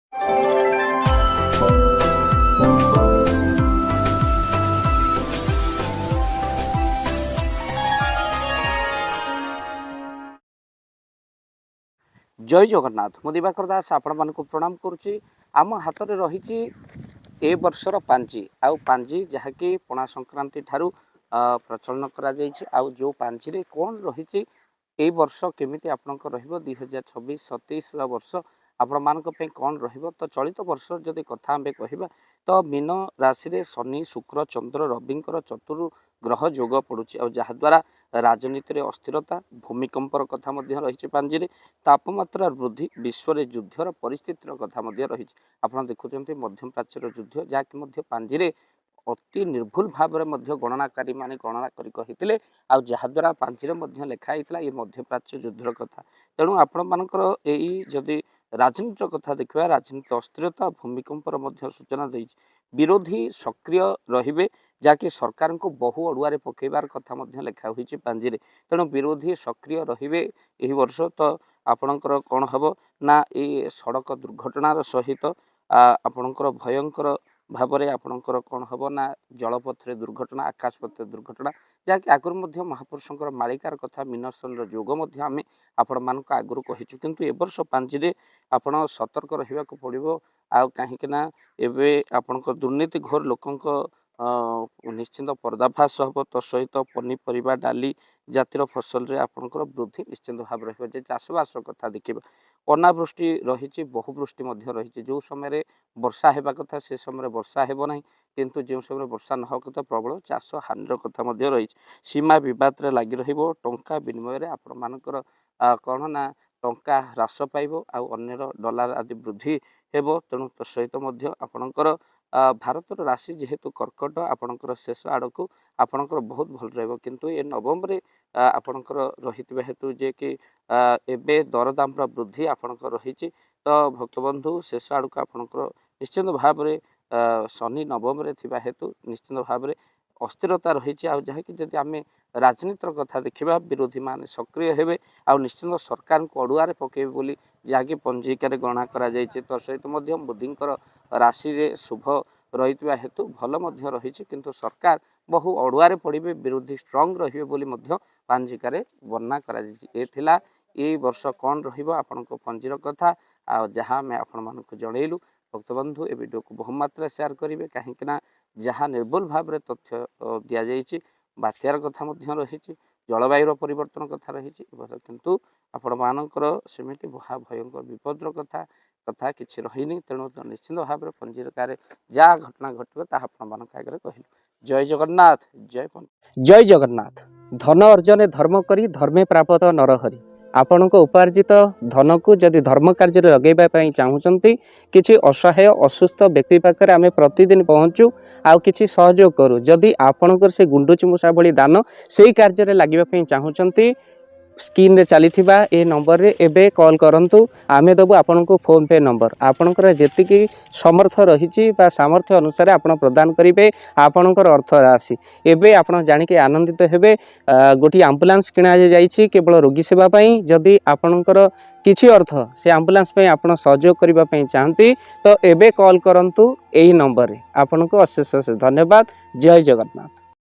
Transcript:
जय जगन्नाथ मु दिवाकर दास आपण मानक प्रणाम करुच्ची। आम हाथ में रही ए वर्षर पांजी आउ पांजी जहाँकि पणा संक्रांति ठारू प्रचलन करा आउ जो पांजी रे कौन रही ए वर्ष केमिति आपनक रहिबो 2026-27 वर्ष आपण मानक पे कौन रहिबो। तो चलित वर्ष जदि कथा आमे कहिबा तो मीन राशि रे शनि शुक्र चंद्र रविंकर चतुर् ग्रह जोग पड़ुछि और जहा द्वारा राजनीति रे अस्थिरता भूमिकंपर कथा मध्य रही पांजी रे तापमात्रा वृद्धि विश्व रे युद्धर परिस्थितिर कथा मध्य रही। आपण देखुछन्ते मध्यम प्राच्यर युद्ध जाकि मध्य पांजी रे अति निर्भुल भाव में गणनाकारी माने गणना करी कहिथिले आ जहाद्वारा पांचीरे मध्य लेखा होता ये मध्य प्राच्य युद्धर कथा। तेणु आपण मानकर एई जदि राजनीतिर कथा देखा राजनीति अस्थिरता भूमिकंपर मध्य सूचना देइछि। विरोधी सक्रिय रहिबे जाकि सरकार को बहु अड़ुआरे पकेबार कथा मध्य लेखा होइछि पांजीरे। तेणु विरोधी सक्रिय रहिबे एही वर्ष। तो आपणकर कौन हम ना ये सड़क दुर्घटनार सहित आपणकर भयंकर भाव आपणकर कौन हम ना जलपथरे दुर्घटना आकाशपथ दुर्घटना जहाँकि आगुरी महापुरुषंकर मालिकार कथा मीनसन जोग आम आपण मानक आगुरी कहिचु। किंतु ए वर्ष पांचीरे आपण सतर्क रहिबा को पड़िबो। आ कहीं एबे आपणकर दुर्नीति घोर लोकंक निश्चिंत पर्दाफाश हम। तो सहित पनीपरिया डाली जातिर फसल रे आपणकर वृद्धि निश्चिंत भाव रहिबो। जे चाषबास कथा देखिबा अनावृष्टि रही बहुवृष्टि रही जो समय वर्षा हेबा कथा से समय वर्षा हेब नहीं किंतु जो समय वर्षा न हो कथा प्रबल चाष हानिर कथा रही। सीमा विवाद रे लगी रहिबो टंका विनिमय आपण मानकर कौन ना टंका ह्रास पाइबो आ अन्यर डॉलर आदि वृद्धि हेबो। तेणु सहित आपणकर भारतर राशि जेहेतु कर्कट आपणकर शेष आड़क आपणकर बहुत भल रहिबो। किंतु ए नवम्बर आपणकर रही हेतु जे कि एबे दरदाम वृद्धि आपणकर रही। तो भक्तबंधु शेष आड़क आपणकर निश्चित भाव में शनि नवम हेतु निश्चित भाव में अस्थिरता रही। जहाँकि जदि आम राजनीतिर कथा देखा विरोधी मान सक्रिय हेबे आ निश्चित सरकार को अड़ुआरे पकेबे बोली जहाँकि पंजिकार गणना करा जायछि। तो सहित बुद्धिंकर राशि रे शुभ रही हेतु भल रही। किंतु सरकार बहु अड़ुआरे पड़े विरोधी स्ट्रंग रहिबे बोली पांजिकार वर्णना करा जायछि। ए थिला ए वर्ष कौन रहिबो आपनको पंजीर कथा आ जहाँ आम आपण मानक जनइलु। भक्तबंधु ए वीडियो को बहुमात्रा शेयर करेंगे कहीं जहाँ निर्भुल भाव में तथ्य दि जाइए बात्यार कथा रही जलवायुर परिवर्तन कथा रही किंतु आपण मानकर सेमिति भयंकर विपदर कथा कथा किसी रही। तेणु निश्चित भाव में पंजीकार जहाँ घटना घटो आपण मान आगे कहलु। जय जगन्नाथ जय जगन्नाथ। धन अर्जन धर्म करी धर्मे प्राप्त नरहरि। आपणक उपार्जित धन को जदि धर्म कार्य लगे चाहूँगी किसी असहाय असुस्थ व्यक्ति पाखे आम प्रतिदिन पहुँचू आउ किसी सहयोग करूँ। जदि आपणकर से गुंडुची मूषा भली दान से कार्य लगे चाहूँगी स्क्रीन रे चली ए नंबर रे एबे कॉल करंतु आमे दबु आपन को फोन पे नंबर आपनकर जेतिकी समर्थ रही सामर्थ्य अनुसार आपण प्रदान करेंगे आपणकर अर्थ राशि एबे आपण जानिके आनंदित हेबे। गोटी एम्बुलेंस किणा जाइछि केवल रोगी सेवा पई जदि आपणकर किछि अर्थ से एम्बुलेंस पई आपण सहयोग करिबा पई चाहंती तो एबे कॉल करंतु एही नंबर रे। आपन को अशेष धन्यवाद। जय जगन्नाथ।